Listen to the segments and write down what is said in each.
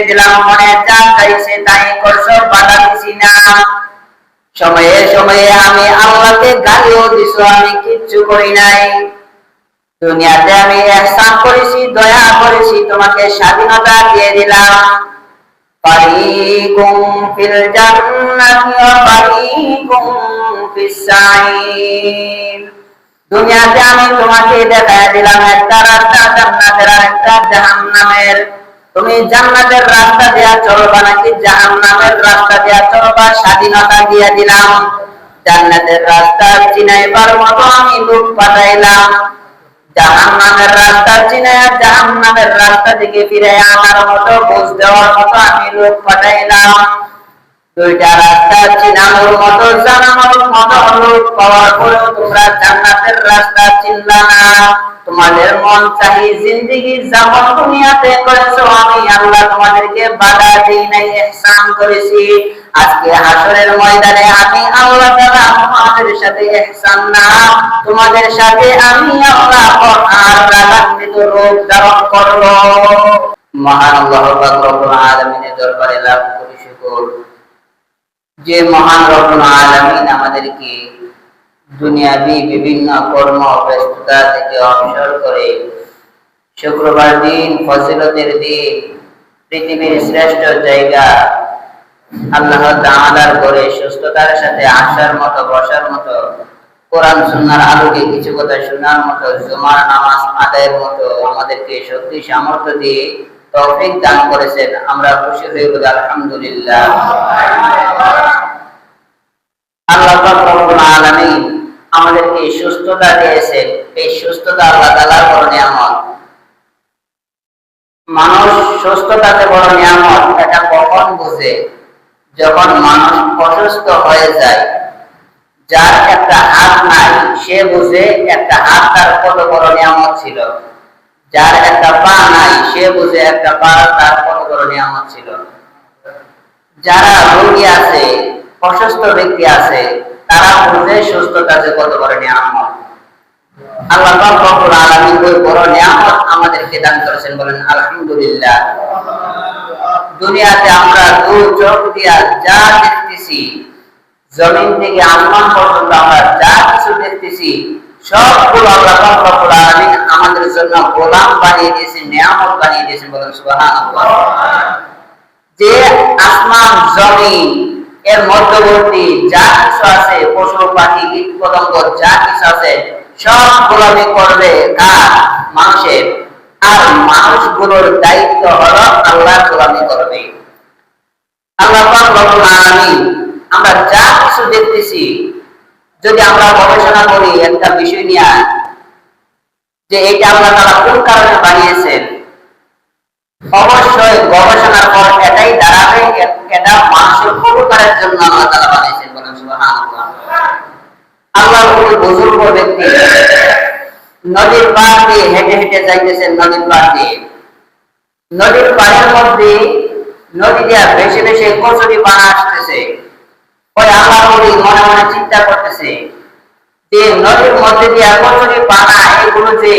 দিলাম, মনে যা চাইছে তাই করছো, বাধা দিছি না। সময়ে সময়ে আমি আল্লাহকে গালিও দিছো, আমি কিচ্ছু করি নাই। দুনিয়াতে আমি ইহসান করেছি, দয়া করেছি, তোমাকে স্বাধীনতা দিয়ে দিলাম। ফারিকুম ফিল জান্নাতি ওয়া ফারিকুম ফিস সাঈর। দুনিয়াতে আমি তোমাকে দেখায় দিলাম একটা রাস্তা জান্নাতের আর একটা জাহান্নামের। তুমি জান্নাতের রাস্তা দিয়া চলবা নাকি জাহান্নামের রাস্তা দিয়া চলবা, স্বাধীনতা দিয়ে দিলাম। জান্নাতের রাস্তা চিনাইবার মতো আমি লোক পাঠাইলাম, জাহান্নামের রাস্তা চিনাইয়া জাহান্নামের রাস্তা থেকে ফিরে আনার মতো, বুঝ দেওয়ার মতো আমি লোক পাঠাইলাম। দুইটা রাস্তা চিনানোর মতো, জানানোর মতো লোক পাওয়ার পরেও তোমরা জান্নাতের রাস্তা চিনলা না। তোমাদের মন চাহি জিন্দেগি যেমন দুনিয়াতে করেছো, আমি আল্লাহ তোমাদেরকে বাধা দিই নাই, ইহসান করেছি। আজকে হাসরের ময়দানে আমি আল্লাহ তাআলা তোমাদের সাথে ইহসান না, তোমাদের সাথে আমি আল্লাহ আর রাগান্বিত রূপ ধারণ করব। মহান আল্লাহ পাক রব্বুল আলামিনের দরবারে লাখ কোটি শুকর, যে মহান রব্বুল আলামিন আমাদেরকে দুনিয়াবি বিভিন্ন কর্ম ব্যস্ততা থেকে অবসর করে শুক্রবার দিন, ফজিলতের দিন, পৃথিবীর শ্রেষ্ঠ জায়গা আল্লাহ তাআলার ঘরে সুস্থতার সাথে আসার মতো, বসার মতো, কোরআন সুন্নাহর আলোকে কিছু কথা শোনার মতো, জুমার নামাজ আদায়ের মতো আমাদেরকে শক্তি সামর্থ্য দিয়ে তৌফিক দান করেছেন। আমরা খুশি হয়ে বলি আলহামদুলিল্লাহ। আল্লাহ পাক রব্বুল আলামিন আমাদেরকে সুস্থতা দিয়েছেন। এই সুস্থতা আল্লাহ তাআলার বড় নিয়ামত। মানুষ সুস্থতাতে বড় নিয়ামত এটা কখন বুঝে? যখন মানুষ অসুস্থ হয়ে যায়। যার একটা হাত নাই সে বুঝে একটা হাত তার কত বড় নিয়ামত ছিল। যার একটা পা নাই সে বুঝে একটা পা তার কত বড় নিয়ামত ছিল। যারা রোগী আছে, অসুস্থ ব্যক্তি আছে, তারা বুঝে সুস্থতা যে কত বড় নিয়ামত। আল্লাহ পাক রব্বুল আলামিন ওই বড় নিয়ামত আমাদেরকে দান করেছেন, বলেন আলহামদুলিল্লাহ। দুনিয়াতে আমরা দু চোখ দিয়া যা দেখতেছি, জমিন থেকে আসমান পর্যন্ত আমরা যা কিছু দেখতেছি, সবগুলো আল্লাহ পাক রব্বুল আলামিন আমাদের জন্য গোলাম বানিয়ে দিয়েছেন, নিয়ামত বানিয়ে দিয়েছেন, বলেন সুবহানাল্লাহ। যে আসমান জমিন এর মধ্যবর্তী যা কিছু আছে, পশু পাখি কীট পতঙ্গ যা কিছু আছে, সব গোলামি করবে কার? মানুষের। আর মানুষগুলোর দায়িত্ব হলো আল্লাহর গোলামি করবে। আল্লাহ পাক রব্বুল আলামিন আমরা যা কিছু দেখতেছি, যদি আমরা গবেষণা করি একটা বিষয় নিয়ে যে এটা আল্লাহ তাআলা কোন কারণে বানিয়েছেন, অবশ্যই গবেষণার পর এটাই দাঁড়াবে এটা মানুষের উপকারের জন্য আল্লাহ তাআলা বানিয়েছেন, বলেন সুবহানাল্লাহ। আল্লাহর কোন বুজুর্গ ব্যক্তি নদীর পাড় দিয়ে হেঁটে হেঁটে যাইতেছেন, নদীর পাড় দিয়ে, নদীর পাড়ের মধ্যে নদী দিয়া ভেসে ভেসে কচুরি পানা আসতেছে। ওই আল্লাহ মনে মনে চিন্তা করতেছে যে নদীর মধ্যে দিয়া কচুরি পানা এগুলো যে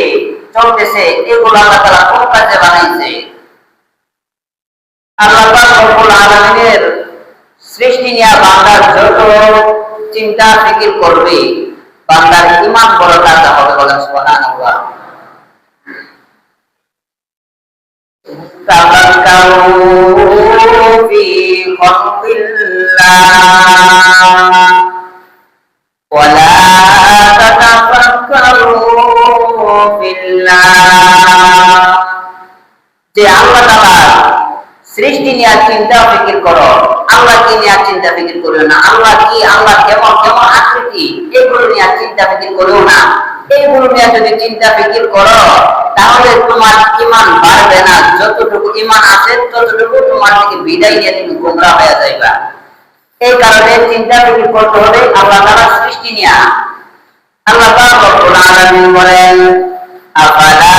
চলতেছে, এগুলো আল্লাহ তাআলা কোন কাজে বানাইছে? আল্লাহ পাক রব্বুল আলামিনের সৃষ্টি নিয়ে বান্দার যত চিন্তা ফিকির করবে, বান্দার ঈমান বড় তাজা হবে, বলেন সুবহানাল্লাহ। তাফাক্কারু ফি খালকিল্লাহ ওয়া লা তাতাফাক্কারু ফিল্লাহ। যে আল্লাহ তাআলা সৃষ্টি নিয়ে চিন্তা ফিকির করো, আল্লাহ কি নিয়ে চিন্তা ফিকির করো না। আল্লাহ কি, আল্লাহ কেমন কেমন আকৃতি, এগুলো নিয়ে চিন্তা ফিকির করো না। এইগুলো নিয়ে যদি চিন্তা ফিকির করো তাহলে তোমার ঈমান বাড়বে না। যতটুকু ঈমান আছে ততটুকু তোমার থেকে বিদায় নিয়ে তুমি গোমরাহ হয়ে যাইবা। এই কারণে চিন্তা ফিকির করতে হবে আল্লাহ তাআলার সৃষ্টি নিয়ে। আল্লাহ পাক রব্বুল আলামিন বলেন, আফালা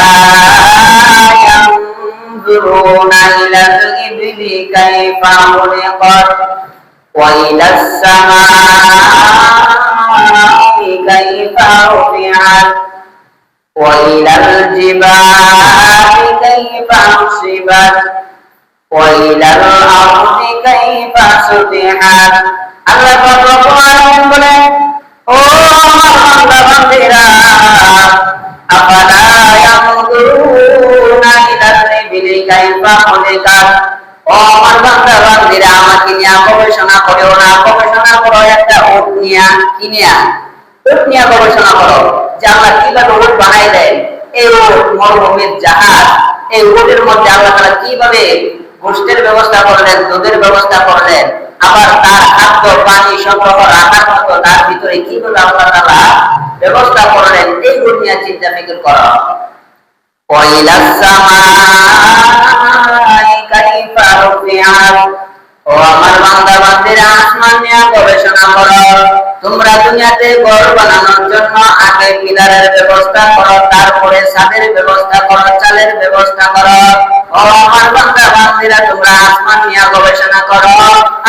ينظرون إلى الإبل كيف خلقت وإلى السماء كيف رفعت وإلى الجبال كيف نصبت ওয়াইলাল আরদি কাইফা সুতিহাত। আল্লাহ পাক রব্বুল আলামিন বলেন, ও আমার বান্দা বান্দীরা, আফালা ইয়ানজুরুনা ইলাল ইবিলি কাইফা খুলিকাত। ও আমার বান্দা বান্দীরা, আমাকে নিয়ে গবেষণা করো না, গবেষণা করো একটা উট নিয়ে, কি নিয়ে? উট নিয়ে গবেষণা করো যে আল্লাহ কিভাবে উট বানাইলেন। এই উট মরুভূমির জাহাজ, এই উটের মধ্যে আল্লাহ তাআলা কিভাবে গোশতের ব্যবস্থা করলেন, দুধের ব্যবস্থা করলেন, আবার তার খাদ্য পানি সংগ্রহ রাখার মতো তার ভিতরে কিভাবে আল্লাহ তাআলা ব্যবস্থা করলেন, এইগুলো নিয়ে চিন্তা ফিকির করো। ওয়াইলাস সামাই কাইফা রুফিআত। ও আমার বান্দা বান্দীরা, আসমান নিয়ে গবেষণা করো। তোমরা দুনিয়াতে ঘর বানানোর জন্য আগে পিলারের ব্যবস্থা করো, তারপরে ছাদের ব্যবস্থা করো, চালের ব্যবস্থা করো। ও আমার বান্দা বান্দীরা, তোমরা আসমান নিয়ে গবেষণা করো।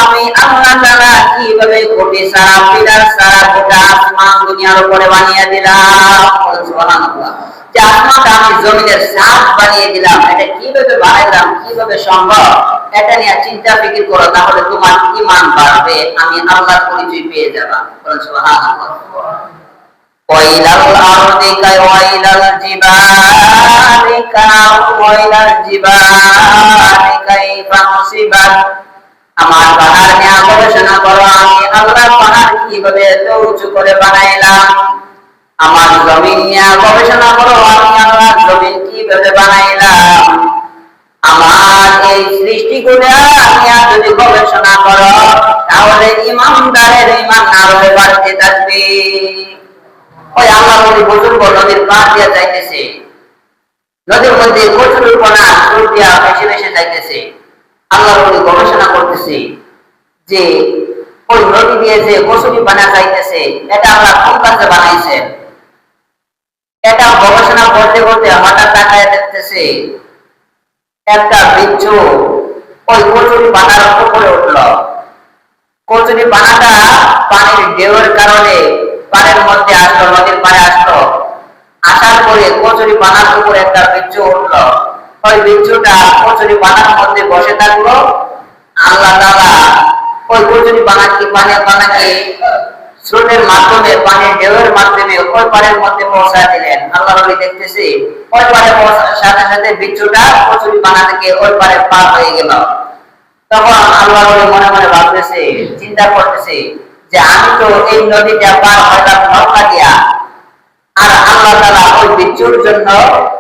আমি আল্লাহ তাআলা কিভাবে কোটি সারা পিলার সারা গোটা আসমান দুনিয়ার উপরে বানিয়ে দিলাম। সুবহানাল্লাহ। যে আসমানটা আমি জমিনের ছাদ বানিয়ে দিলাম, এটা কিভাবে বানাইলাম, কিভাবে সম্ভব, এটা নিয়ে চিন্তা ফিকির করো, তাহলে তোমার ঈমান বাড়বে, আমি আল্লাহর পরিচয় পেয়ে যাবা। সুবহানাল্লাহ। ওয়াইলাল আরদি ওয়াইলাল জিবালি ওয়াইলাল জিবালি কাইফা মুসিবাত। আমার পাহাড় নিয়ে গবেষণা করো, আমি আল্লাহ পাহাড় কিভাবে এত উঁচু করে বানাইলাম। আমার জমিন নিয়ে গবেষণা করো, আমি আল্লাহ জমিন কিভাবে বানাইলাম। আমার এই সৃষ্টিগুলো নিয়ে যদি গবেষণা করো, তাহলে ইমানদারের ঈমান আরো বাড়তে থাকবে। ওই আল্লাহ বলি বুজুর্গ নদীর পার দিয়ে যাইতেছে, নদীর মধ্যে কচুরিপানা সুর দিয়া ভেসে ভেসে যাইতেছে। আল্লাহ বলি গবেষণা করতেছে যে ওই নদী দিয়ে যে কচুরিপানা যাইতেছে, এটা আল্লাহ কোন কাজে বানাইছেন। এটা গবেষণা করতে করতে হঠাৎ তাকায় দেখতেছে একটা বিচ্ছু ওই কচুরি পানার উপরে উঠল। কচুরি পানাটা পানির ঢেউয়ের কারণে পানির মধ্যে আসলো, নদীর পাড়ে আসলো। আসার পরে কচুরি পানার উপরে একটা বিচ্ছু উঠলো। ওই বিচ্ছুটা কচুরি পানার মধ্যে বসে থাকলো। আল্লাহ তাআলা ওই কচুরি পানাকে স্রোতের মাধ্যমে, পানির ঢেউয়ের মাধ্যমে ওই পাড়ের মধ্যে পৌঁছায় দিলেন। আল্লাহ নবী দেখতেছে ওই পাড়ে পৌঁছার সাথে সাথে বিচ্ছুটা কচুরি পানা থেকে ওই পাড়ে পার হয়ে গেল। তখন আল্লাহ নবী মনে মনে ভাবতেছে, চিন্তা করতেছে যে আমি তো এই নদীটা পার হইলাম নৌকা দিয়া, আর আল্লাহ তাআলা ওই বিচ্ছুর জন্য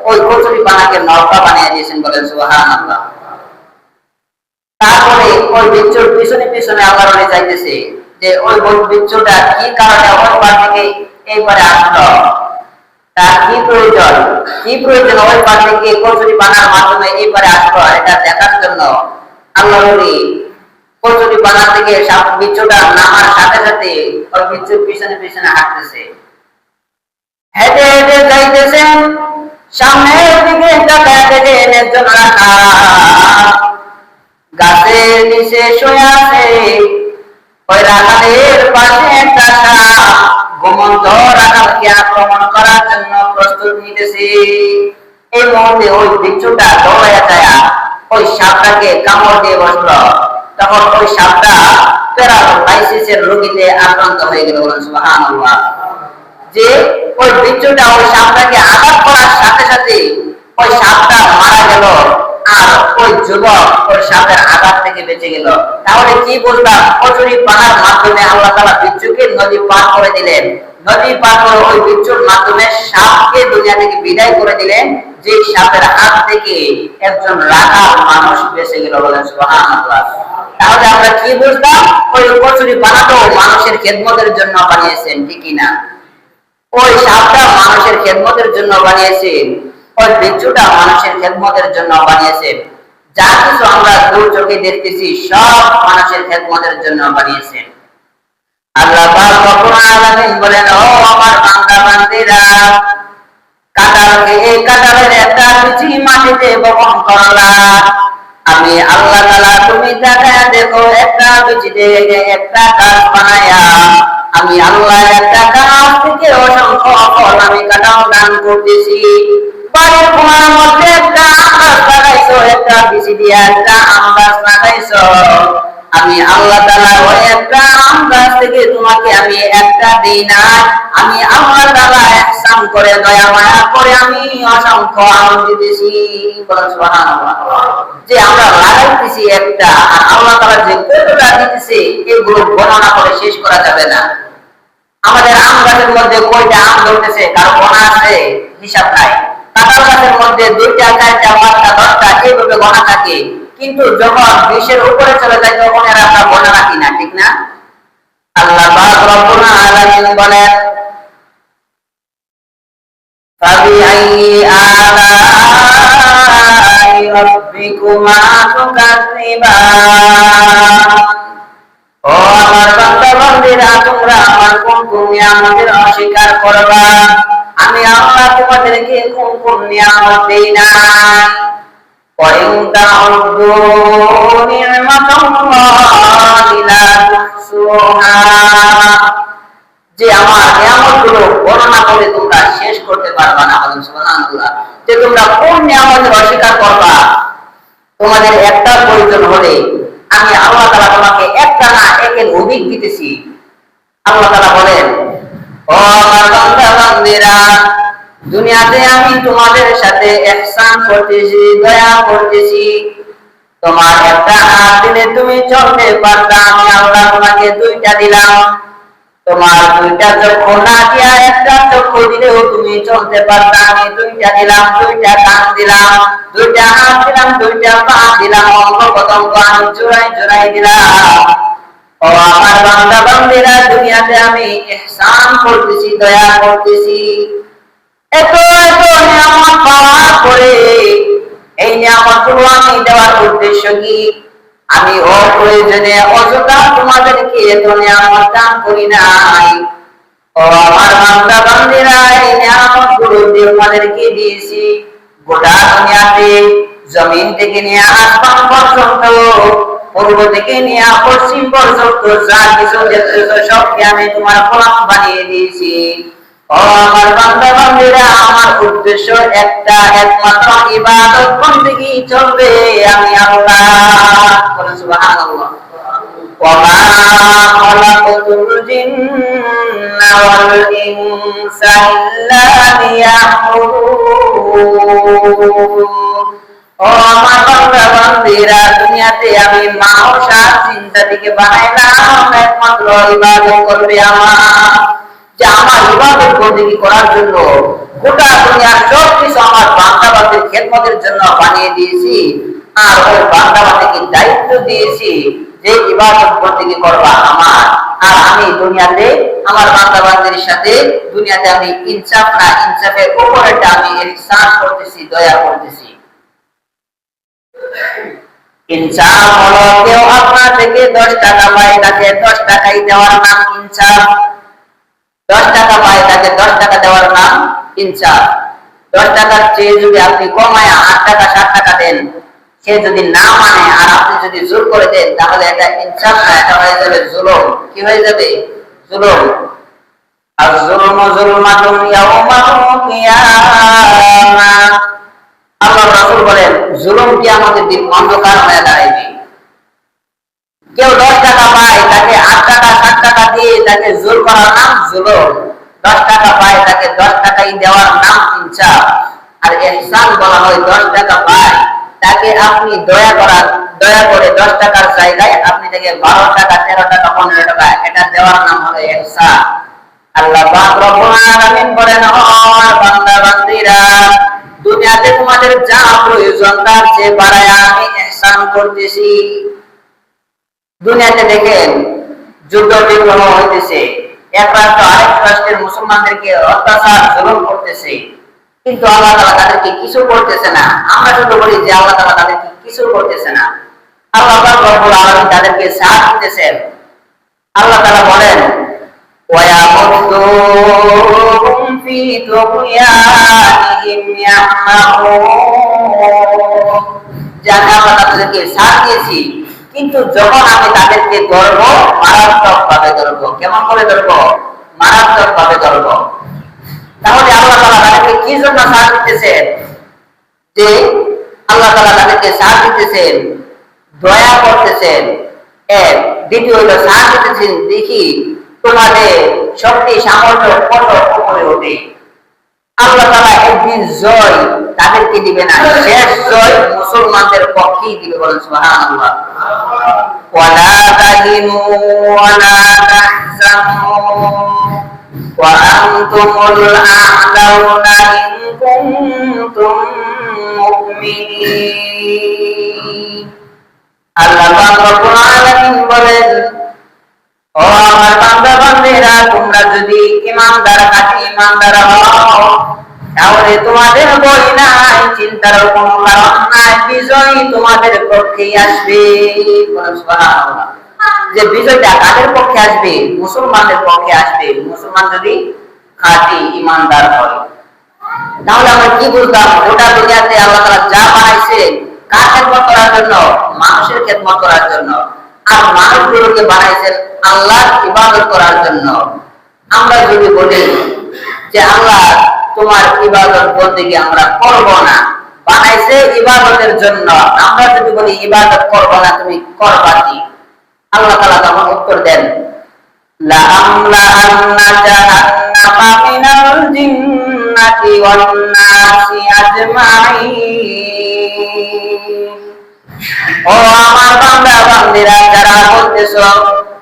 ওই কচুরি পানাকে নৌকা বানিয়ে দিয়েছেন। বলেন সুবহানাল্লাহ। তারপরে ওই বিচ্ছুর পিছনে পিছনে আল্লাহ নবী চাইতেছে যে ওই বিচ্ছুটা কি কারণে ওই পার থেকে এই পারে আসলো, তার কি প্রয়োজন ওই পার থেকে কচুরি পানার মাধ্যমে এই পারে আসলো, এটা দেখার জন্য আল্লাহ নবী কচুরি পানা থেকে বিচ্ছুটা নামার সাথে সাথে ওই বিচ্ছুর পিছনে পিছনে হাঁটতেছে। হেঁটে হেঁটে যাইতেছেন, সামনের দিকে তাকায় দেখেন একজন রাখাল গাছের নিচে শুয়ে আছে। ওই রাখালের পাশে একটা সাপ ঘুমন্ত রাখালকে আক্রমণ করার জন্য প্রস্তুত নিতেছে। এই মুহূর্তে ওই বিচ্ছুটা দৌড়াইয়া যায় ওই সাপটাকে কামড় দিয়ে বসলো। তখন ওই সাপটা প্যারালাইসিসের রোগীতে আক্রান্ত হয়ে গেল। সুবহানাল্লাহ। যে ওই বিচ্ছুটা ওই সাপটাকে আঘাত করার সাথে সাথে ওই সাপটা মারা গেল, আর ওই যুবক ওই সাপের আঘাত থেকে বেঁচে গেল। তাহলে কি বললাম, কচুরি পানার মাধ্যমে আল্লাহ তাআলা বিচ্ছুকে নদী পার করে দিলেন। নদী পার করে ওই বিচ্ছুর মাধ্যমে সাপকে দুনিয়া থেকে বিদায় করে দিলেন, যে সাপের হাত থেকে একজন রাখাল মানুষ বেঁচে গেল। বলেন সুবহানাল্লাহ। তাহলে আমরা কি বুঝলাম, ওই কচুরি পানাটাও মানুষের খেদমতের জন্য বানিয়েছেন, ঠিক না? ওই সাপটা মানুষের খেদমতের জন্য বানিয়েছেন, ওই বিচ্ছুটা মানুষের খেদমতের জন্য বানিয়েছেন। যা কিছু আমরা দূর চোখে দেখতেছি সব মানুষের খেদমতের জন্য বানিয়েছেন। আল্লাহ পাক রব্বুল আলামিন বলেন, ও আমার বান্দা বান্দীরা, কাঁঠালের একটা বিচি মাটিতে বপন করলা। আমি আল্লাহ তাআলা, তুমি তাকায় দেখো, একটা বিচি থেকে একটা গাছ বানায়া আমি আল্লাহ একটা গাছ থেকে অসংখ্য ফল আমি কাঁঠাল দান করতেছি। বাড়ির কোণার মধ্যে একটা আকাশ লাগাইছো, একটা বিচি দিয়া একটা আম গাছ লাগাইছো, আমি আল্লাহ তাআলা ওই একটা আম গাছ থেকে তোমাকে আমি একটা দিই না, আমি আল্লাহ তাআলা ইহসান করে দয়া মায়া করে আমি অসংখ্য আম দিতেছি। বলেন সুবহানাল্লাহ। যে আমরা লাগাইতেছি একটা, আর আল্লাহ তাআলা যে কতটা দিতেছে এগুলো গণনা করে শেষ করা যাবে না। আমাদের আম গাছের মধ্যে কয়টা আম ধরতেছে কারো গণনা আছে? হিসাব নাই। কাঁঠাল গাছের মধ্যে 2টা 4টা 5টা 10টা এইভাবে গণনা থাকে, কিন্তু যখন 20-এর উপরে চলে যায় তখন এর আমরা গণনা রাখি না, ঠিক না? আল্লাহ পাক রব্বুল আলামিন বলেন, ফাবিআইয়ি আলাই রাব্বিকুমা তুকাযযিবান। ও আমার বান্দা বান্দীরা, তোমরা আমার কোন কোন নিয়ামতের অস্বীকার করবা? আমি আল্লাহ তোমাদেরকে কোন কোন নিয়ামত দেই না? وَإِن تَعُدُّوا نِعْمَةَ اللَّهِ لَا تُحْصُوهَا। যে আমার নিয়ামতগুলো গণনা করে তোমরা শেষ করতে পারবা না। সুবহানাল্লাহ। যে তোমরা কোন নিয়ামতের অস্বীকার করবা? তোমাদের একটা প্রয়োজন হলে আমি আল্লাহ তাআলা তোমাকে একটা না একের অধিক দিতেছি। আল্লাহ তাআলা বলেন, ও আমার বান্দা বান্দীরা, দুনিয়াতে আমি তোমাদের সাথে ইহসান করতেছি, দয়া করতেছি। তোমার একটা হাত দিলে তুমি চলতে পারতা, আমি আল্লাহ তোমাকে 2টা দিলাম। তোমার 2টা চক্ষু না দিয়া একটা চক্ষু দিলেও তুমি চলতে পারতা, আমি 2টা দিলাম। 2টা কান দিলাম, 2টা হাত দিলাম, 2টা পা দিলাম, অঙ্গ প্রত্যঙ্গ আমি জোড়াই জোড়াই দিলাম। ও আমার বান্দা বান্দীরা, দুনিয়াতে আমি ইহসান করতেছি, দয়া করতেছি। এত এত নিয়ামত পাওয়ার পরে এই নিয়ামতগুলো আমি দেওয়ার উদ্দেশ্য কি? আমি অপ্রয়োজনে অযথা তোমাদেরকে এত নিয়ামত দান করি নাই। ও আমার বান্দা বান্দীরা, এই নিয়ামতগুলো তোমাদেরকে দিয়েছি গোটা দুনিয়াতে, জমিন থেকে নিয়ে আসমান পর্যন্ত, পূর্ব থেকে নিয়ে পশ্চিম পর্যন্ত যা কিছু সবকে আমি তোমার গোলাম বানিয়ে দিয়েছি। ও আমার বান্দা বান্দীরা, আমার উদ্দেশ্য একটা, একমাত্র ইবাদত বন্দেগী চলবে আমি আল্লাহ। বলেন সুবহানাল্লাহ। ওয়া মা খালাকাতুল জিন্না ওয়াল ইনসা ইল্লা লিয়াবুদুন। ও আমার বান্দা বান্দীরা, দুনিয়াতে আমি মানুষ আর জিন জাতিকে বানাইলাম একমাত্র ইবাদত করবে আমার। যে আমার ইবাদত বন্দেগী করার জন্য গোটা দুনিয়ার সব কিছু আমার বান্দা বান্দির খেদমতের জন্য বানিয়ে দিয়েছি, আর ওই বান্দা বান্দিকে দায়িত্ব দিয়েছি যে ইবাদত বন্দেগী করবা আমার। আর আমি দুনিয়াতে আমার বান্দা বান্দির সাথে দুনিয়াতে আমি ইনসাফ না ইনসাফের উপরেটা আমি ইহসান করতেছি, দয়া করতেছি। ইনসাফ হলো কেউ আপনার থেকে 10 টাকা পায়, তাকে 10 টাকাই দেওয়ার নাম ইনসাফ। 10 টাকা পায়, তাকে 10 টাকা দেওয়ার নাম ইনসাফ। 10 টাকার চেয়ে যদি আপনি কমায় 8 টাকা 7 টাকা দেন, সে যদি না মানে আর আপনি যদি জোর করে দেন, তাহলে এটা ইনসাফ না, এটা হয়ে যাবে জুলুম। কি হয়ে যাবে? জুলুম। আর জুলুমু যুলমাতুন ইয়াউমাল কিয়ামাহ। আল্লাহ রাসূল বলেন, জুলুম কিয়ামতের দিন অন্ধকার হয়ে দাঁড়াবে। কেউ 10 টাকা পায়, তাকে 8 টাকা 7 টাকা দিয়ে তাকে জোর করার নাম জুলুম। 10 টাকা পায়, তাকে 10 টাকাই দেওয়ার নাম ইনসাফ। আর ইহসান বলা হয় 10 টাকা পায়, তাকে আপনি দয়া করে 10 টাকার জায়গায় আপনি তাকে 12 টাকা 13 টাকা 15 টাকা এটা দেওয়ার নাম হলো ইহসান। আল্লাহ পাক রব্বুল আলামিন বলেন, ও আমার বান্দা বান্দীরা, দুনিয়াতে তোমাদের যা প্রয়োজন তার চেয়ে বাড়ায় আমি ইহসান করতেছি। দুনিয়াতে দেখেন যুদ্ধ বিগ্রহ হইতেছে, এক রাষ্ট্র আরেক রাষ্ট্রের মুসলমানদেরকে অত্যাচার জুলুম করতেছে, কিন্তু আল্লাহ তাআলা তাদেরকে কিছু করতেছে না। আমরা শুধু বলি যে আল্লাহ তাআলা তাদেরকে কিছু করতেছে না। আল্লাহ পাক রব্বুল আলামিন তাদেরকে সাথ দিতেছেন। আল্লাহ তাআলা বলেন, ওয়ায়ামুদ্দুহুম ফি তুগয়ানিহিম ইয়াহমাউন। যারা আমরা তাদেরকে সাথ দিয়েছি, কিন্তু যখন আমি তাদেরকে ধরবো মারাত্মক ভাবে ধরবো। কেমন করে ধরবো? মারাত্মক ভাবে ধরবো। তাহলে আল্লাহ তাআলা তাদেরকে কি জন্য সাথ দিতেছেন? যে আল্লাহ তাআলা তাদেরকে সাথ দিতেছেন, দয়া করতেছেন। এক, দ্বিতীয় হলো সাথ দিতেছেন দেখি তোমাদের শক্তি সামর্থ্য কত উপরে ওঠে। আল্লাহ তাআলা একদিন জয় তাদেরকে দিবে না, শেষ জয় মুসলমানদের পক্ষেই দিবে। বলেন সুবহানাল্লাহ। ওয়ালা তাহিনু ওয়ালা তাহজানু ওয়া আনতুমুল আ'লাউনা ইন কুনতুম মুমিনিন। আল্লাহ রাব্বুল আলামিন বলেন, ও আমার বান্দা বান্দিরা, তোমরা যদি ঈমানদার খাঁটি ঈমানদার হও তাহলে তোমাদের ভয় নাই, চিন্তার কোনো কারণ নাই, বিজয় তোমাদের পক্ষেই আসবে। সুবহানাল্লাহ। যে বিজয়টা কাদের পক্ষে আসবে? মুসলমানদের পক্ষে আসবে, মুসলমান যদি খাঁটি ঈমানদার হয়। তাহলে আমরা কি বুঝলাম? গোটা দুনিয়াতে আল্লাহ তাআলা যা বানাইছে কার খেদমত করার জন্য? মানুষের খেদমত করার জন্য। আর মানুষগুলোকে বানাইছেন আল্লাহর ইবাদত করার জন্য। আমরা যদি বলি যে আল্লাহ তোমার ইবাদত বন্দেগী আমরা করব না, বানাইছে ইবাদতের জন্য, আমরা যদি বলি ইবাদত করব না, তুমি করবা কি? আল্লাহ তাআলা তখন উত্তর দেন, লা আমলা জাহান্নামা মিনাল জিন্নাতি ওয়ান নাসি আজমাইন। ও আমার বান্দা বান্দিরা, যারা বলতেছো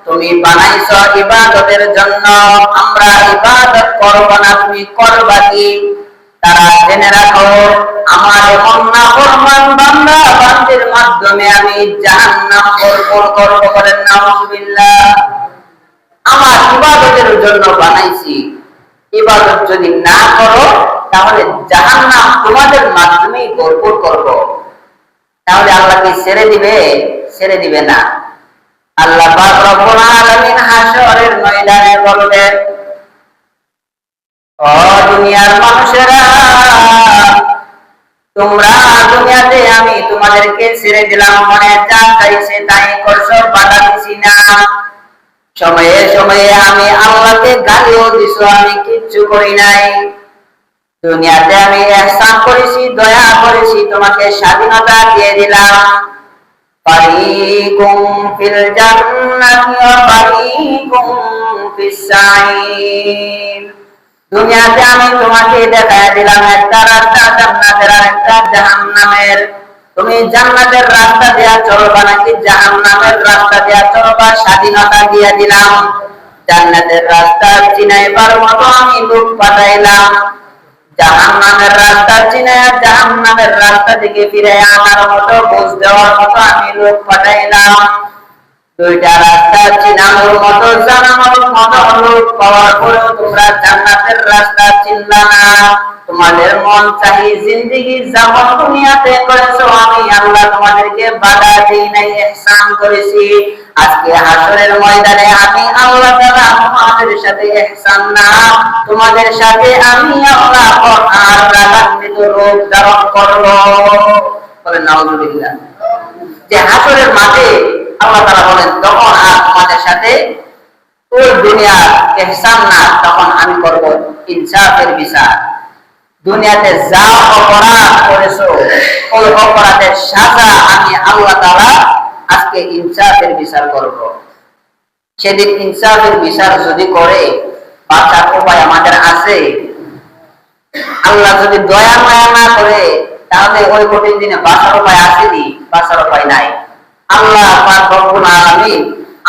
তুমি বানাইছো ইবাদতের জন্য, আমরা ইবাদত করব না, তুমি করবা কি? তারা জেনে রাখো, আমার এমন নাফরমান বান্দা বান্দির মাধ্যমে আমি জাহান্নাম ভরপুর করব। বলেন নাউযুবিল্লাহ। আমার ইবাদতের জন্য বানাইছি, ইবাদত যদি না করো তাহলে জাহান্নাম তোমাদের মাধ্যমেই ভরপুর করব। তাহলে আল্লাহকে ছেড়ে দিবে? ছেড়ে দিবে না। আল্লাহ পাক রব্বুল আলামিন হাশরের ময়দানে বলবেন, ও দুনিয়ার মানুষেরা, তোমরা দুনিয়াতে আমি তোমাদেরকে ছেড়ে দিলাম, মনে যা চাইছে তাই করছো, বাধা দিছি না। সময়ে সময়ে আমি আল্লাহকে গালিও দিছো, আমি কিচ্ছু করি নাই। দুনিয়াতে আমি ইহসান করেছি, দয়া করেছি, তোমাকে স্বাধীনতা দিয়ে দিলাম। ফারিকুম ফিল জান্নাতি ওয়া ফারিকুম ফিস সাঈর। দুনিয়াতে আমি তোমাকে দেখায় দিলাম একটা রাস্তা জান্নাতের আর একটা জাহান্নামের। তুমি জান্নাতের রাস্তা দিয়া চলবা নাকি জাহান্নামের রাস্তা দিয়া চলবা, স্বাধীনতা দিয়ে দিলাম। জান্নাতের রাস্তা চিনাইবার মতো আমি লোক পাঠাইলাম, জাহান্নামের রাস্তা চিনাইয়া জাহান্নামের রাস্তা থেকে ফিরে আনার মতো, বুঝ দেওয়ার মতো আমি লোক পাঠাইলাম। দুইটা রাস্তা চিনানোর মতো, জানানোর মতো লোক পাওয়ার পরেও তোমরা জান্নাতের রাস্তা চিনলা না। তোমাদের মন চাহি জিন্দেগি যেমন দুনিয়াতে করেছো, আমি আল্লাহ তোমাদেরকে বাধা দেই নাই, ইহসান করেছি। আজকে হাসরের ময়দানে আমি আল্লাহ তাআলা তোমাদের সাথে ইহসান না, তোমাদের সাথে আমি আল্লাহ আর রাগান্বিত রূপ ধারণ করব। বলেন নাউযুবিল্লাহ। যে হাসরের মাঠে আল্লাহ তাআলা বলেন, তখন আর তোমাদের সাথে ওই দুনিয়ার ইহসান না, তখন আমি করব ইনসাফের বিচার। দুনিয়াতে যা অপরাধ করেছো ওই অপরাধের সাজা আমি আল্লাহ তাআলা আজকে ইনসাফের বিচার করব। সেদিন ইনসাফের বিচার যদি করে বাঁচার উপায় আমাদের আছে? আল্লাহ যদি দয়া মায়া না করে তাহলে ওই কঠিন দিনে বাঁচার উপায় আসেনি? বাঁচার উপায় নাই। আল্লাহ পাক রব্বুল আলামিন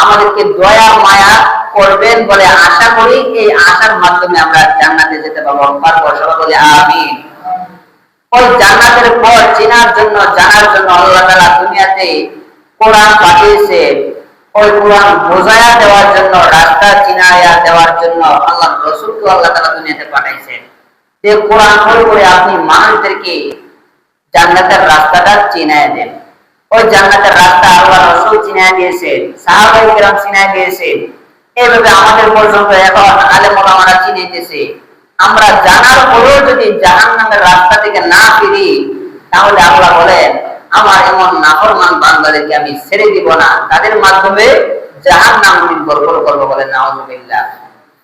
আমাদেরকে দয়া মায়া করবেন বলে আশা করি। এই আশার মাধ্যমে আমরা জান্নাতে যেতে পারবো। সবাই বলে আমিন। ওই জান্নাতের পথ চেনার জন্য, জানার জন্য আল্লাহ তাআলা দুনিয়াতে কোরআন পাঠিয়েছে। ওই কোরআন বোঝায়া দেওয়ার জন্য, রাস্তা চিনায়া দেওয়ার জন্য আল্লাহ রাসূলকে আল্লাহ তাআলা দুনিয়াতে পাঠাইছেন। যে কোরআন পড়ে আপনি মানুষদেরকে জান্নাতের রাস্তাটা চিনায়া দেন। ওই জান্নাতের রাস্তা আল্লাহ রাসূল চিনায়া দিয়েছেন, সাহাবায়ে কেরাম চিনায়া দিয়েছেন। এইভাবে আমাদের পর্যন্ত এখন আলেম ওলামারা চিনাইতেছে। আমরা জানার পরেও যদি জাহান্নামের রাস্তা থেকে না ফিরি তাহলে আল্লাহ বলেন, আমার এমন নাফরমান বান্দাদেরকে আমি ছেড়ে দিব না, তাদের মাধ্যমে জাহান্নাম আমি ভরপুর করব। বলেন নাউযুবিল্লাহ।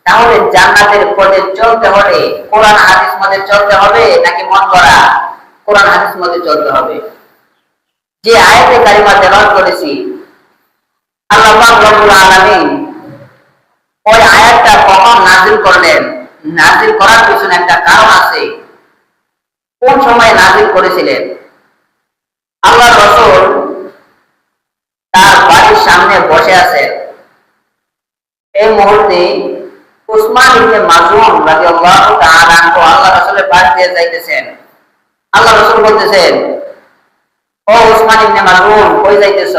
তাহলে জান্নাতের পথে চলতে হলে কোরআন হাদিস মতে চলতে হবে নাকি মন গড়া? কোরআন হাদিস মতে চলতে হবে। যে আয়াতে কারিমা তেলাওয়াত করেছি, আল্লাহ পাক রব্বুল আলামিন ওই আয়াতটা কখন নাযিল করলেন, নাযিল করার পিছনে একটা কারণ আছে। কোন সময় নাযিল করেছিলেন? আল্লাহ রাসূল তার বাড়ির সামনে বসে আছেন। এই মুহূর্তে উসমান ইবনে মাযউন রাদিয়াল্লাহু তাআলা আনহু আল্লাহ রাসূলের পাশ দিয়ে যাইতেছেন। আল্লাহ রাসূল বলতেছেন, ও উসমান ইবনে মাযউন, কই যাইতেছ?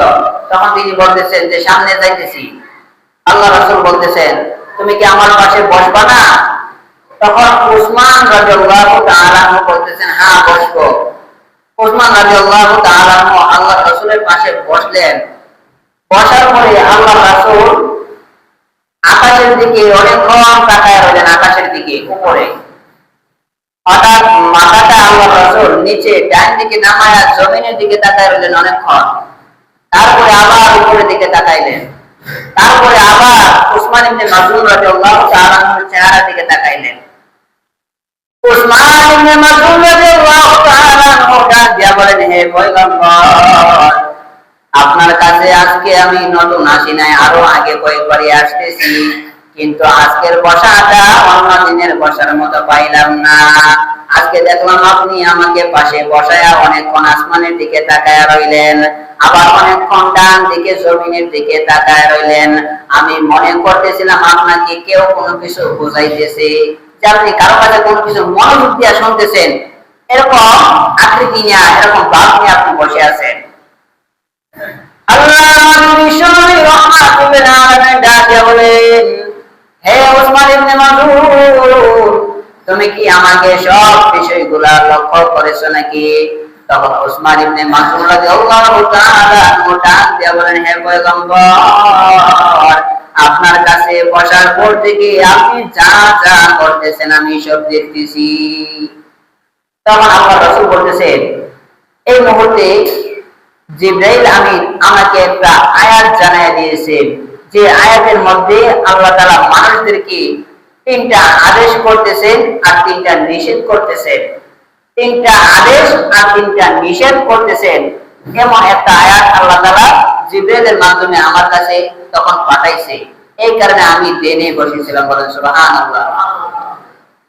তখন তিনি বলতেছেন যে সামনে যাইতেছি। আল্লাহ রাসূল বলতেছেন, তুমি কি আমার পাশে বসবা না? তখন উসমান রাদিয়াল্লাহু তাআলা আনহু বলতেছেন, হ্যাঁ বসবো। উসমান রাদিয়াল্লাহু তাআলা আনহু আল্লাহ রাসূলের পাশে বসলেন। বসার পরে আল্লাহ রাসূল আকাশের দিকে অনেকক্ষণ তাকায় রইলেন, আকাশের দিকে উপরে। হঠাৎ মাথাটা আল্লাহ রাসূল নিচে ডান দিকে নামায়া জমিনের দিকে তাকায় রইলেন অনেকক্ষণ। তারপরে আবার উপরের দিকে তাকাইলেন। তারপরে আবার উসমান ইবনে মাযউন রাদিয়াল্লাহু তাআলা আনহুর চেহারার দিকে তাকাইলেন। উসমান ইবনে মাযউন রাদিয়াল্লাহু তাআলা আনহু ডাক দিয়া বলেন, হে পয়গম্বর, আপনার কাছে আজকে আমি নতুন আসি নাই, আরো আগে কয়েকবারই আসতেছি, কিন্তু আজকের বসাটা অন্য দিনের বসার মতো পাইলাম না। আজকে দেখলাম আপনি আমাকে পাশে বসায়া অনেকক্ষণ আসমানের দিকে তাকায় রইলেন, আবার অনেকক্ষণ ডান দিকে জমিনের দিকে তাকায় রইলেন। আমি মনে করতেছিলাম আপনাকে কেউ কোনো কিছু বুঝাইতেছে, যে আপনি কারো কাছে কোনো কিছু মনোযোগ দিয়া শুনতেছেন, এরকম আকৃতি নিয়ে, এরকম ভাব নিয়ে আপনি বসে আছেন। আল্লাহ নবী বিশ্বনবী রাহমাতুল্লিল আলামিন ডাকে বলেন, হে উসমান ইবনে মাযউন, তুমি কি আমাকে সব বিষয়গুলা লক্ষ্য করেছো নাকি? তখন উসমান ইবনে মাযউন রাদিয়াল্লাহু তাআলা আনহু ডাক দিয়ে বলেন, হে পয়গম্বর, আপনার কাছে বসার পর থেকে আপনি যা যা করতেছেন আমি সব দেখতেছি। তখন আল্লাহ রাসূল বলতেছেন, এই মুহূর্তে জিবরাইল আমিন আমাকে একটা আয়াত জানায় দিয়েছেন, যে আয়াতের মধ্যে আল্লাহ তাআলা মানুষদেরকে তিনটা আদেশ করতেছেন আর তিনটা নিষেধ করতেছেন, তিনটা আদেশ আর তিনটা নিষেধ করতেছেন, এমন একটা আয়াত আল্লাহ তাআলা জিবরাইলের মাধ্যমে আমার কাছে তখন পাঠাইছে। এই কারণে আমি দেনে বসেছিলাম। বলেন সুবহানাল্লাহ।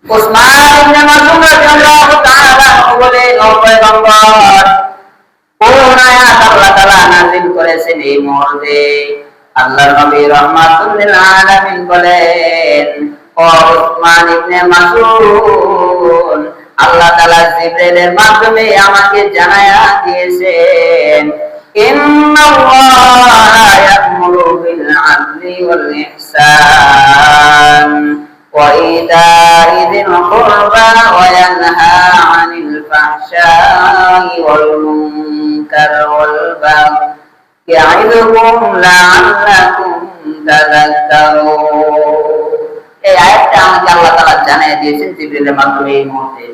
উসমান ইবনে মাযউন রাদিয়াল্লাহু তাআলা বলেন, ও পয়গম্বর, কোন আয়াত আল্লাহ তাআলা নাযিল করেছেন এই মুহূর্তে? আল্লাহর নবী রাহমাতুল্লিল আলামিন বলেন, ও উসমান ইবনে মাযউন, আল্লাহ তাআলা জিবরাইলের মাধ্যমে আমাকে জানায়া দিয়েছেন, ইন্নাল্লাহা ইয়া'মুরু বিল আদলি ওয়াল ইহসান ওয়া ইতা'i যিল কুরবা ওয়া ইয়ানহা 'আনিল ফাহশাই ওয়াল মুনকার ওয়াল বাগই ইয়া'iদুকুম লা'আল্লাকুম তাযাক্কারুন। এই আয়াতটা আমাকে আল্লাহ তাআলা জানিয়ে দিয়েছেন জিবরিলের মাধ্যমে এই মুহূর্তে,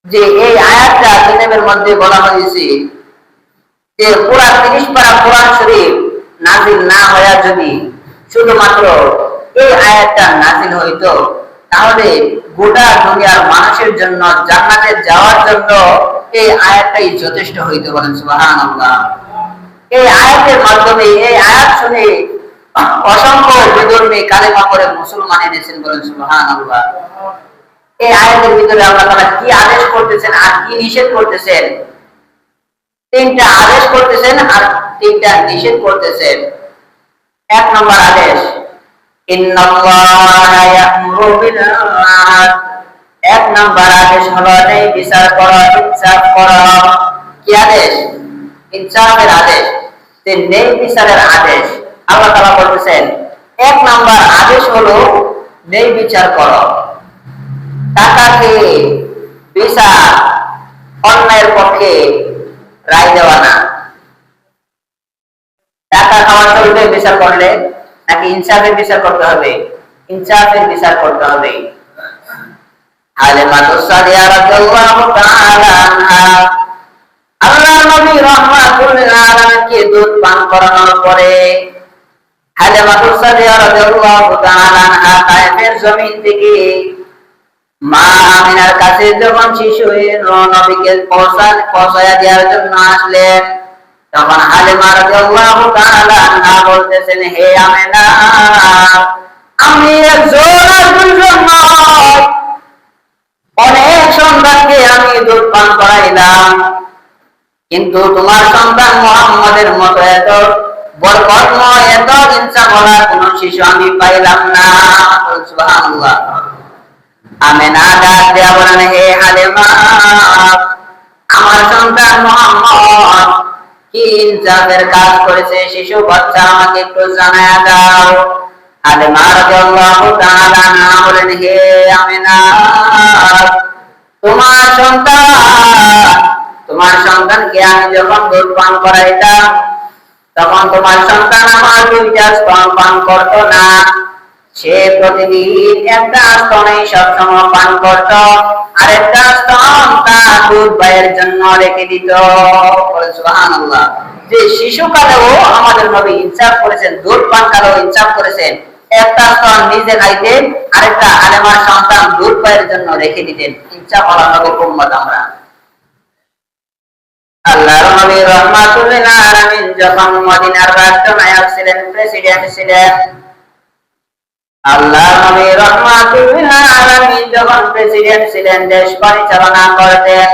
যে এই আয়াতটা কিতাবের মধ্যে বলা হয়েছে যে পুরা 30 পারা কোরআন শরীফ নাযিল না হয়ে যদি শুধুমাত্র এই আয়াতটা নাযিল হইতো, তাহলে গোটা দুনিয়ার মানুষের জন্য জান্নাতে যাওয়ার জন্য এই আয়াতটাই যথেষ্ট হইতো। বলেন সুবহানাল্লাহ। এই আয়াতের মাধ্যমে, এই আয়াত শুনে অসংখ্য বিধর্মী কালেমা করে মুসলমান এনেছেন। বলেন সুবহানাল্লাহ। এই আয়াতের ভিতরে আল্লাহ তাআলা কি আদেশ করতেছেন আর কি নিষেধ করতেছেন? তিনটা আদেশ করতেছেন আর তিনটা নিষেধ করতেছেন। এক নম্বর আদেশ, ইন্নাল্লাহা ইয়া'মুরু বিল আদল। এক নম্বর আদেশ হলো ন্যায় বিচার করা, ইনসাফ করা। কি আদেশ? ইনসাফের আদেশ, যে ন্যায় বিচারের আদেশ। আল্লাহ তাআলা বলতেছেন, এক নম্বর আদেশ হলো ন্যায় বিচার করো। টাকাকে বিচার, অন্যায়ের পক্ষে রায় দেওয়া না। টাকা খাওয়া চলবে বিচার করলে, নাকি ইনসাফের বিচার করতে হবে? ইনসাফের বিচার করতে হবে। হালিমাতুস সাদিয়া রাদিয়াল্লাহু তাআলা আনহা, আল্লাহর নবী রাহমাতুল্লিল আলামিনকে দুধ পান করানোর পরে হালিমাতুস সাদিয়া রাদিয়াল্লাহু তাআলা আনহা তায়েফের জমিন থেকে মা আমিনার কাছে যখন শিশু নবীকে পৌঁছায়া দেওয়ার জন্য আসলেন, তখন হালিমা রাদিয়াল্লাহু তাআলা আনহা বলতেছেন, হে আমেনা, আমি একজন নয়, অনেক সন্তানকে আমি দুধ পান করাইলাম, কিন্তু তোমার সন্তান মুহাম্মদের মতো এত বরকতময়, এত ইনসাফওয়ালা কোন শিশু আমি পাইলাম না। সুবহানাল্লাহ। আমেনা ডাক দেয়া বলেন, হে হালিমা, আমার সন্তান মুহাম্মদ কি ইনসাফের কাজ করেছে শিশু বাচ্চা আমাকে একটু জানায়া দাও। হালিমা রাদিয়াল্লাহু তাআলা আনহা বলেন, হে আমেনা, তোমার সন্তানকে আমি যখন দুধ পান করাইতাম, তখন তোমার সন্তান আমার দুইটা স্তন পান করতো না, সে প্রতিদিন একটা স্তনে সবসময় পান করত, আর একটা স্তন তার দুধ ভাইয়ের জন্য রেখে দিত। সুবহানাল্লাহ। যে শিশুকালেও আমাদের নবী ইনসাফ করেছেন, দুধ পান কালেও ইনসাফ করেছেন, একটা স্তন নিজে খাইতেন, আরেকটা আলেমার সন্তান দুধ ভাইয়ের জন্য রেখে দিতেন। ইনসাফ ওয়ালা নবীর উম্মত আমরা। আল্লাহর নবী রাহমাতুল লিল আলামিন যখন মদিনার রাষ্ট্রনায়ক ছিলেন, প্রেসিডেন্ট ছিলেন, আল্লাহর নবী রাহমাতুল লিল আলামিন যখন প্রেসিডেন্ট ছিলেন, দেশ পরিচালনা করতেন,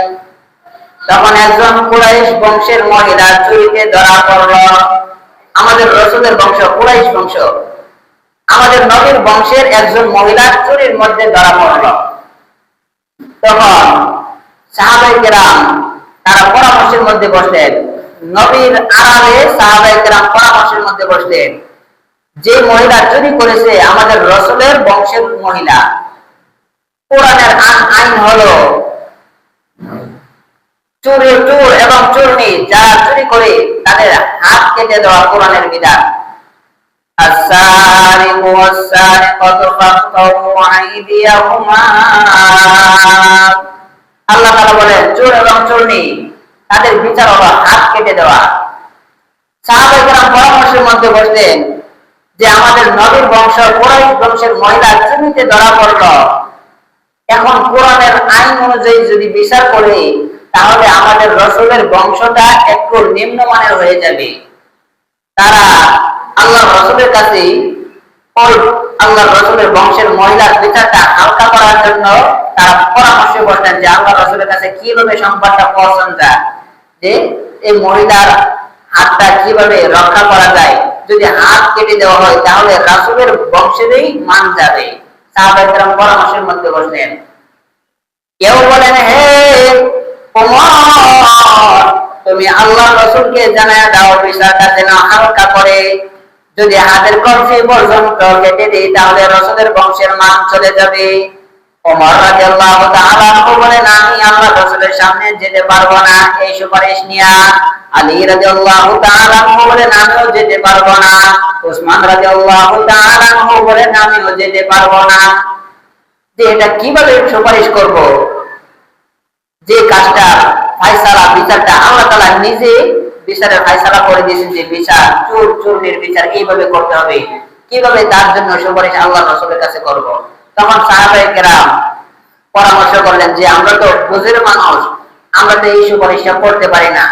তখন একজন কুরাইশ বংশের মহিলা চুরিতে ধরা পড়ল। আমাদের রাসূলের বংশ কুরাইশ বংশ, আমাদের নবীর বংশের একজন মহিলা চুরির মধ্যে ধরা পড়ল। তখন সাহাবায়ে কেরাম তারা পরামর্শের মধ্যে বসলেন, নবীর আড়ালে সাহাবায়ে কেরাম পরামর্শের মধ্যে বসলেন, যে মহিলা চুরি করেছে আমাদের রাসূলের বংশের মহিলা, কোরআনের আইন হলো চোর এবং চোরনি যারা চুরি করে তাদের হাত কেটে দেওয়া কোরআনের বিধান। আস-সারিকু ওয়াস-সারিকাতু ফাকতাউ আইদিয়াহুমা। আল্লাহ তাআলা বলেন, চোর এবং চোরনি তাদের বিচার হলো হাত কেটে দেওয়া। সাহাবায়ে কেরাম পরামর্শের মধ্যে বসলেন যে আমাদের নবীর বংশ কুরাইশ বংশের মহিলা চুরিতে ধরা পড়ল, এখন কোরআনের আইন অনুযায়ী যদি বিচার করে তাহলে আমাদের রাসূলের বংশটা একটু নিম্নমানের হয়ে যাবে। তারা আল্লাহর রাসূলের কাছে ওই আল্লাহর রাসূলের বংশের মহিলার বিচারটা হালকা করার জন্য তারা পরামর্শ করতেন যে আল্লাহর রাসূলের কাছে কিভাবে সংবাদটা পৌঁছানো যায়, যে এই মহিলার হাতটা কিভাবে রক্ষা করা যায়। যদি হাত কেটে দেওয়া হয় তাহলে রাসূলের বংশেরই মান যাবে। সাহাবায়ে কেরাম পরামর্শের মধ্যে বসলেন। কেউ বলেন, হে ওমর, তুমি আল্লাহর রাসূলকে জানায়া দাও বিচারটা যেন হালকা করে, যদি হাতের কবজি পর্যন্ত কেটে দেই তাহলে রাসূলের বংশের মান চলে যাবে। ওমর রাদিয়াল্লাহু তাআলা আনহু বলেন, আমি আল্লাহর রাসূলের সামনে যেতে পারবো না এই সুপারিশ নিয়া। আলী রাদিয়াল্লাহু তাআলা আনহু বলেন, আমিও যেতে পারবো না। উসমান রাদিয়াল্লাহু তাআলা আনহু বলেন, আমিও যেতে পারবো না। যে এটা কিভাবে সুপারিশ করব, যে কাজটা ফায়সালা বিচারটা আল্লাহ তাআলা নিজে বিচারের ফায়সালা করে দিয়েছেন, যে বিচার চোর চোরের বিচার এইভাবে করতে হবে, কিভাবে তার জন্য সুপারিশ আল্লাহর রাসূলের কাছে করব। তখন সাহাবায়ে কেরাম পরামর্শ করলেন যে আমরা তো বুঝের মানুষ, আমরা তো এই সুপারিশটা করতে পারি না।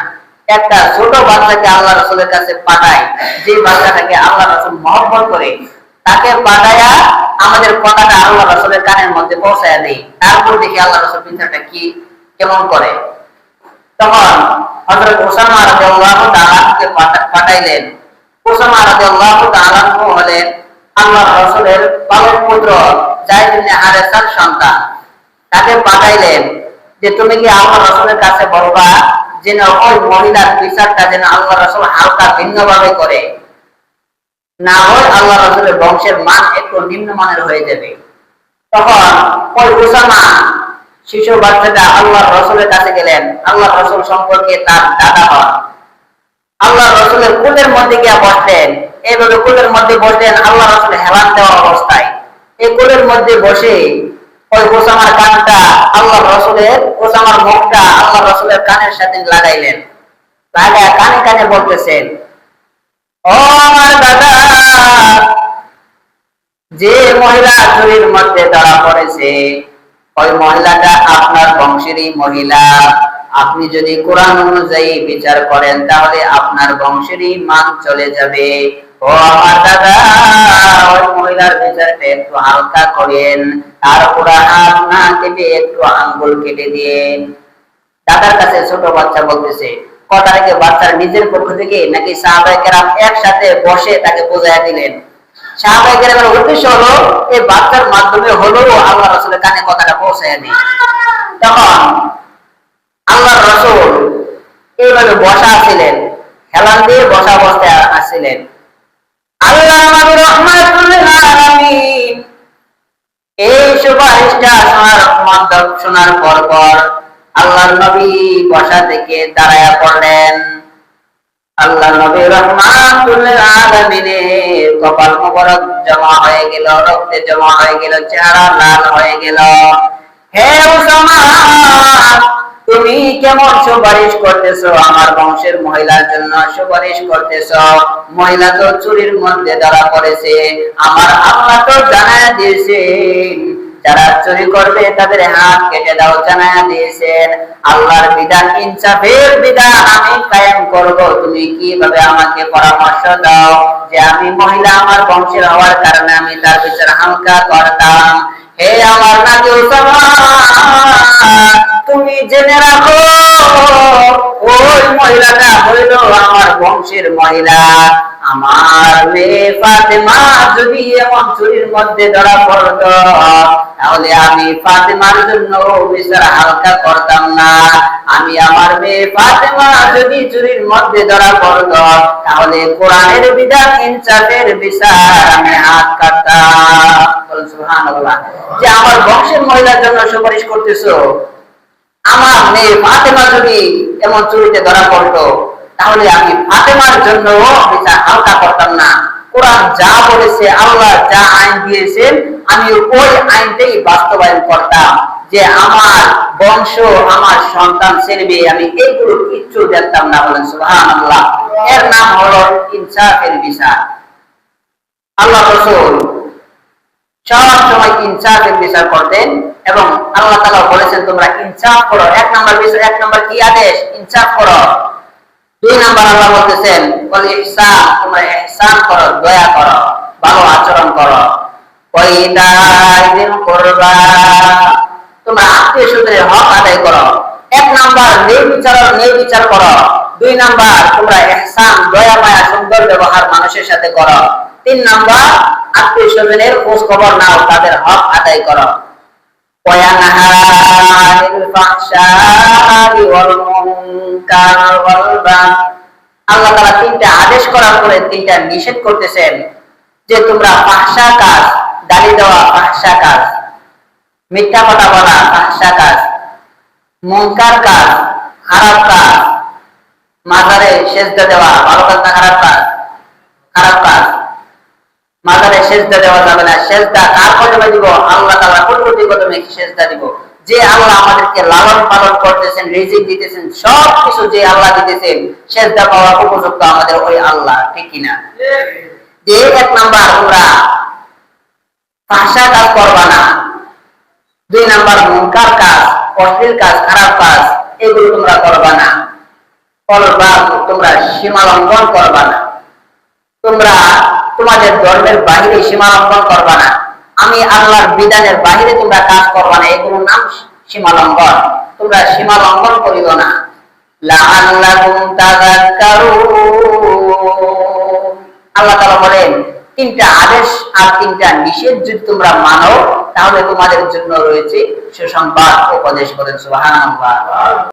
একটা ছোট বাচ্চাকে আল্লাহ রাসূলের কাছে পাঠাই, যে বাচ্চাটাকে আল্লাহ রাসূল মহব্বত করে, তাকে পাঠায়া আমাদের কথাটা আল্লাহ রাসূলের কানের মধ্যে পৌঁছায়া দেই, তারপর দেখি আল্লাহ রাসূল বিচারটা কি কেমন করে। তখন হযরত উসামা রাদিয়াল্লাহু তাআলাকে পাঠাইলেন। উসামা রাদিয়াল্লাহু তাআলা হলেন আল্লাহর রাসূলের পালক পুত্র যায়েদ ইবনে হারেসার সন্তান। তাকে পাঠাইলেন যে তুমি কি আল্লাহর রাসূলের কাছে বলবা যেন ওই মহিলার বিচারটা যেন আল্লাহর রাসূল হালকা ভিন্নভাবে করে, না হয় আল্লাহর রাসূলের বংশের মান একটু নিম্নমানের হয়ে যাবে। তখন ওই উসামা শিশু বাচ্চাটা আল্লাহর রাসূলের কাছে গেলেন। আল্লাহর রাসূল সম্পর্কে তার দাদা হন। আল্লাহর রাসূলের কোলের মধ্যে গিয়ে বসলেন। এইভাবে কোলের মধ্যে বসলেন আল্লাহর রাসূল হেলান দেওয়া অবস্থায়। এই কোলের মধ্যে বসে ওই উসামার কানটা আল্লাহর রাসূলের, উসামার মুখটা আল্লাহর রাসূলের কানের সাথে লাগাইলেন। লাগায় কানে কানে বলতেছেন, ও আমার দাদা, যে মহিলা চুরির মধ্যে ধরা পড়েছে ওই মহিলাটা আপনার বংশেরই মহিলা। আপনি যদি কোরআন অনুযায়ী বিচার করেন তাহলে আপনার বংশেরই মান চলে যাবে। ও আমার দাদা, ওই মহিলার বিচারটা একটু হালকা করেন, তার পুরা হাত না কেটে একটু আঙ্গুল কেটে দিন। দাদার কাছে ছোট বাচ্চা বলতেছে, কথা রেখে বাচ্চার নিজের পক্ষ থেকে নাকি সাহাবায়ে কেরাম একসাথে বসে তাকে বোঝাইয়া দিলেন। সাহাবায়ে কেরামের উদ্দেশ্য হলো এই বাচ্চার মাধ্যমে হলেও আল্লাহ রাসূলের কানে কথাটা পৌঁছাইয়া দিই। তখন আল্লাহ রাসূল এইভাবে বসা ছিলেন, হেলান দিয়ে বসা অবস্থায় আসছিলেন। আল্লাহ আমাদের রহমাতুল আলামিন এই সুপারিশটা শোনার পর আল্লাহর নবী বসা থেকে দাঁড়ায়া পড়লেন। আল্লাহ নবী রহমাতুল আলামিনের কপাল মোবারক জমা হয়ে গেল, রক্তে জমা হয়ে গেল, চেহারা লাল হয়ে গেল। হে উসামা, তুমি কেমন সুপারিশ করতেছো? আমার বংশের মহিলার জন্য সুপারিশ করতেছো? মহিলা তো চুরির মধ্যে ধরা পড়েছে, আমার আল্লাহ তো জানায় দিয়েছেন যারা চুরি করবে তাদের হাত কেটে দাও, জানায় দিয়েছেন। আল্লাহর বিধান, ইনসাফের বিধান আমি কায়েম করব। তুমি কিভাবে আমাকে পরামর্শ দাও যে আমি মহিলা আমার বংশের হওয়ার কারণে আমি তার বিচার হালকা করতাম। হে আমার নাতি উসামা, তুমি জেনে রাখো ওই মহিলাটা হইল আমার বংশের মহিলা। আমার মেয়ে ফাতেমা যদি এমন চুরির মধ্যে ধরা পড়তো তাহলে আমি ফাতেমার জন্য বিচার হালকা করতাম না। আমি আমার মেয়ে ফাতেমা যদি চুরির মধ্যে ধরা পড়তো তাহলে কোরআনের বিধান, ইনসাফের বিচার আমি হাত কাটতাম। সুবহানাল্লাহ। যে আমার বংশের মহিলার জন্য সুপারিশ করতেছো, আমার মেয়ে ফাতেমা যদি এমন চুরিতে ধরা পড়তো তাহলে আমি ফাতেমার জন্য বিচার হালকা করতাম না। কোরআন যা বলেছে, আল্লাহ যা আইন দিয়েছেন, আমি ওই আইনটাই বাস্তবায়ন করতাম। যে আমার বংশ, আমার সন্তান, ছেলে মেয়ে, আমি এইগুলো কিচ্ছু দেখতাম না। বলেন সুবহানাল্লাহ। এর নাম হলো ইনসাফের বিচার। আল্লাহ রাসূল সব সময় ইনসাফের বিচার করতেন এবং আল্লাহ তাআলা বলেছেন তোমরা ইনসাফ করো। এক নাম্বার বিচার, এক নাম্বার কি আদেশ? ইনসাফ করো। দুই নাম্বার আল্লাহ বলতেছেন বল ইহসান, তোমরা ইহসান করো, দয়া করো, ভালো আচরণ করো। ওয়াইদাইল কুরবা, তোমরা আত্মীয়-স্বজনের হক আদায় করো। এক নাম্বার নির্বিচার করো। দুই নাম্বার তোমরা ইহসান, দয়া মায়া, সুন্দর ব্যবহার মানুষের সাথে করো। তিন নাম্বার আত্মীয়-স্বজনের খোঁজ খবর নাও, তাদের হক আদায় করো। আল্লাহ তাআলা তিনটা আদেশ করার পরে তিনটা নিষেধ করতেছেন যে তোমরা ফাহশা কাজ, গালি দেওয়া ফাহশা কাজ, মিথ্যা কথা বলা ফাহশা কাজ, মুনকার কাজ, খারাপ কাজ, মাজারে সেজদা দেওয়া ভালো কাজ না খারাপ কাজ? খারাপ কাজ। মাজারে সেজদা দেওয়া যাবে না। সেজদা কার কদমে দিব? আল্লাহ তাআলা কুদরতি কদমে সেজদা দিব। যে আল্লাহ আমাদেরকে লালন পালন করতেছেন, রিজিক দিতেছেন, সব কিছু যে আল্লাহ দিতেছেন, সেজদা পাওয়ার উপযুক্ত আমাদের ওই আল্লাহ, ঠিক কিনা? যে এক নাম্বার তোমরা ফাহশা কাজ করবা না। দুই নাম্বার মুনকার কাজ, অশ্লীল কাজ, খারাপ কাজ, এগুলো তোমরা করবা না। তোমরা সীমা লঙ্ঘন করবা না। তোমরা তোমাদের ধর্মের বাহিরে সীমা লঙ্ঘন করবা না। আমি আল্লাহর বিধানের বাহিরে তোমরা কাজ করবা না, এগুলোর নাম সীমা লঙ্ঘন। তোমরা সীমা লঙ্ঘন করিও না। লাআল্লাকুম তাযাক্কারুন, আল্লাহ তাআলা বলেন তিনটা আদেশ আর তিনটা নিষেধ যদি তোমরা মানো তাহলে তোমাদের জন্য রয়েছে সুসংবাদ উপদেশ। করেন সুবহানাল্লাহ।